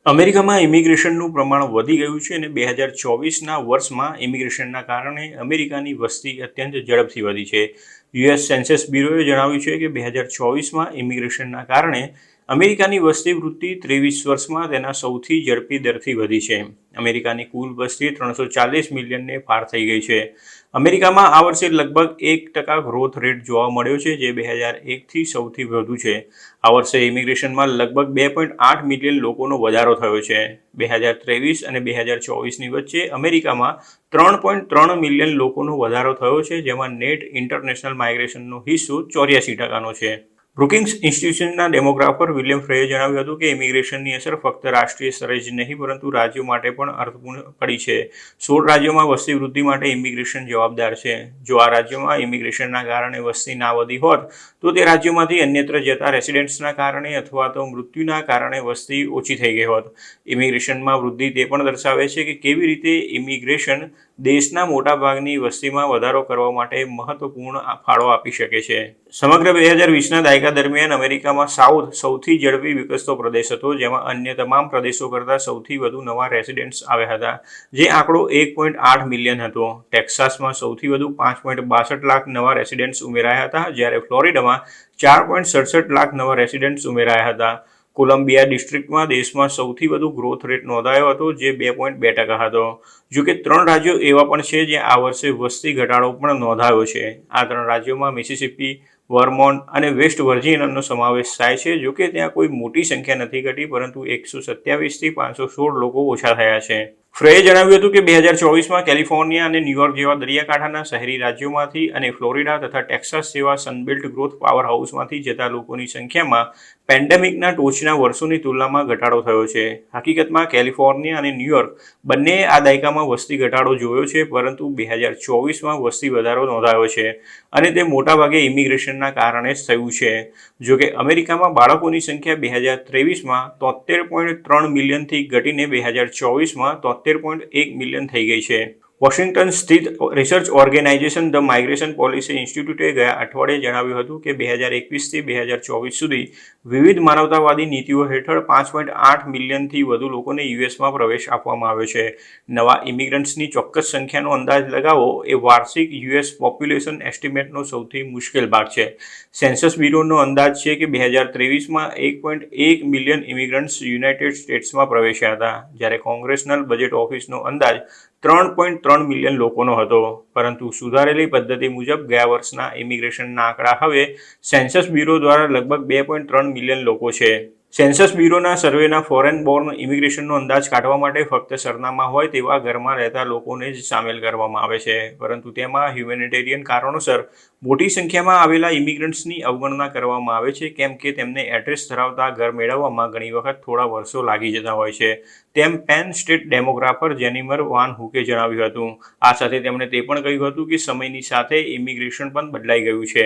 અમેરિકામાં ઇમિગ્રેશનનું પ્રમાણ વધી ગયું છે અને 2024ના વર્ષમાં ઇમિગ્રેશનના કારણે અમેરિકાની વસ્તી અત્યંત ઝડપથી વધી છે. યુએસ સેન્સસ બ્યુરોએ જણાવ્યું છે કે 2024માં ઇમિગ્રેશનના કારણે અમેરિકાની વસ્તી વૃદ્ધિ 23 વર્ષમાં તેના સૌથી ઝડપી દરથી વધી છે. અમેરિકાની કુલ વસ્તી 340 મિલિયનને પાર થઈ ગઈ છે. અમેરિકામાં આ વર્ષે લગભગ 1% ગ્રોથ રેટ જોવા મળ્યો છે, જે 2001થી સૌથી વધુ છે. આ વર્ષે ઇમિગ્રેશનમાં લગભગ 2.8 મિલિયન લોકોનો વધારો થયો છે. 2023 અને 2024ની વચ્ચે અમેરિકામાં 3.3 મિલિયન લોકોનો વધારો થયો છે, જેમાં નેટ ઇન્ટરનેશનલ માઇગ્રેશનનો હિસ્સો 84%નો છે. બ્રુકિંગ્સ ઇન્સ્ટિટ્યૂશનના ડેમોગ્રાફર વિલિયમ ફ્રેએ જણાવ્યું હતું કે ઇમિગ્રેશનની અસર ફક્ત રાષ્ટ્રીય સ્તરે જ નહીં પરંતુ રાજ્યો માટે પણ અર્થપૂર્ણ પડી છે. 16 રાજ્યોમાં વસ્તી વૃદ્ધિ માટે ઇમિગ્રેશન જવાબદાર છે. જો આ રાજ્યોમાં ઇમિગ્રેશનના કારણે વસ્તી ના વધી હોત તો તે રાજ્યોમાંથી અન્યત્ર જતા રેસિડેન્ટ્સના કારણે અથવા તો મૃત્યુના કારણે વસ્તી ઓછી થઈ ગઈ હોત. ઇમિગ્રેશનમાં વૃદ્ધિ તે પણ દર્શાવે છે કે કેવી રીતે ઇમિગ્રેશન દેશના મોટાભાગની વસ્તીમાં વધારો કરવા માટે મહત્વપૂર્ણ ફાળો આપી શકે છે. સમગ્ર 2020ના દાયકા દરમિયાન અમેરિકામાં સાઉથ સૌથી ઝડપી વિકસતો પ્રદેશ હતો, જેમાં અન્ય તમામ પ્રદેશો કરતાં સૌથી વધુ નવા રેસિડેન્ટ્સ આવ્યા હતા, જે આંકડો 1.8 મિલિયન હતો. ટેક્સાસમાં સૌથી વધુ 5.62 લાખ નવા રેસિડેન્ટ્સ ઉમેરાયા હતા, જ્યારે ફ્લોરિડામાં 4.67 લાખ નવા રેસિડેન્ટ્સ ઉમેરાયા હતા. કોલંબિયા ડિસ્ટ્રિક્ટમાં દેશમાં સૌથી વધુ ગ્રોથ રેટ નોંધાયો હતો, જે 2.2% હતો. જો કે 3 રાજ્યો એવા પણ છે જ્યાં આ વર્ષે વસ્તી ઘટાડો પણ નોંધાયો છે. આ 3 રાજ્યોમાં મિસિસિપી, વર્મોન્ટ અને વેસ્ટ વર્જિનિયાનો સમાવેશ થાય છે. જો કે ત્યાં કોઈ મોટી સંખ્યા નથી ઘટી, પરંતુ 127થી 516 લોકો ઓછા થયા છે. ફ્રેએ જણાવ્યું હતું કે 2024માં કેલિફોર્નિયા અને ન્યૂયોર્ક જેવા દરિયાકાંઠાના શહેરી રાજ્યોમાંથી અને ફ્લોરિડા તથા ટેક્સાસ જેવા સનબેલ્ટ ગ્રોથ પાવર હાઉસમાંથી જતા લોકોની સંખ્યામાં પેન્ડેમિકના ટોચના વર્ષોની તુલનામાં ઘટાડો થયો છે. હકીકતમાં કેલિફોર્નિયા અને ન્યૂયોર્ક બંનેએ આ દાયકામાં વસ્તી ઘટાડો જોયો છે, પરંતુ 2024માં વસ્તી વધારો નોંધાયો છે અને તે મોટાભાગે ઇમિગ્રેશનના કારણે જ થયું છે. જોકે અમેરિકામાં બાળકોની સંખ્યા 2023માં 73.3 મિલિયનથી ઘટીને 2024માં 73.1 મિલિયન થઈ ગઈ છે. વોશિંગ્ટન સ્થિત research organisation the migration policy ઇન્સ્ટિટ્યૂટે ગયા અઠવાડિયે જણાવ્યું હતું કે 2021થી 2024 સુધી વિવિધ માનવતાવાદી નીતિઓ હેઠળ 5.8 મિલિયનથી વધુ લોકોને યુએસમાં પ્રવેશ આપવામાં આવ્યો છે. નવા ઇમિગ્રન્ટ્સની ચોક્કસ સંખ્યાનો અંદાજ લગાવવો એ વાર્ષિક યુએસ પોપ્યુલેશન એસ્ટિમેટનો સૌથી મુશ્કેલ ભાગ છે. સેન્સસ બ્યુરોનો અંદાજ છે કે 2023માં 1.1 મિલિયન ઇમિગ્રન્ટ્સ યુનાઇટેડ સ્ટેટ્સમાં પ્રવેશ્યા હતા, જ્યારે કોંગ્રેશનલ બજેટ ઓફિસનો અંદાજ 3.3 મિલિયન લોકોનો હતો. પરંતુ સુધારેલી પદ્ધતિ મુજબ ગયા વર્ષના ઇમિગ્રેશનના આંકડા હવે સેન્સસ બ્યુરો દ્વારા લગભગ 2.3 મિલિયન લોકો છે. સેન્સસ બ્યુરોના સર્વેના ફોરેન બોર્ન ઇમિગ્રેશનનો અંદાજ કાઢવા માટે ફક્ત સરનામા હોય તેવા ઘરમાં રહેતા લોકોને જ સામેલ કરવામાં આવે છે, પરંતુ તેમાં હ્યુમેનિટેરિયન કારણોસર મોટી સંખ્યામાં આવેલા ઇમિગ્રન્ટ્સની અવગણના કરવામાં આવે છે, કેમ કે તેમને એડ્રેસ ધરાવતા ઘર મેળવવામાં ઘણી વખત થોડા વર્ષો લાગી જતા હોય છે, તેમ પેન સ્ટેટ ડેમોગ્રાફર જેનિફર વાન હુકે જણાવ્યું હતું. આ સાથે તેમણે તે પણ કહ્યું હતું કે સમયની સાથે ઇમિગ્રેશન પણ બદલાઈ ગયું છે.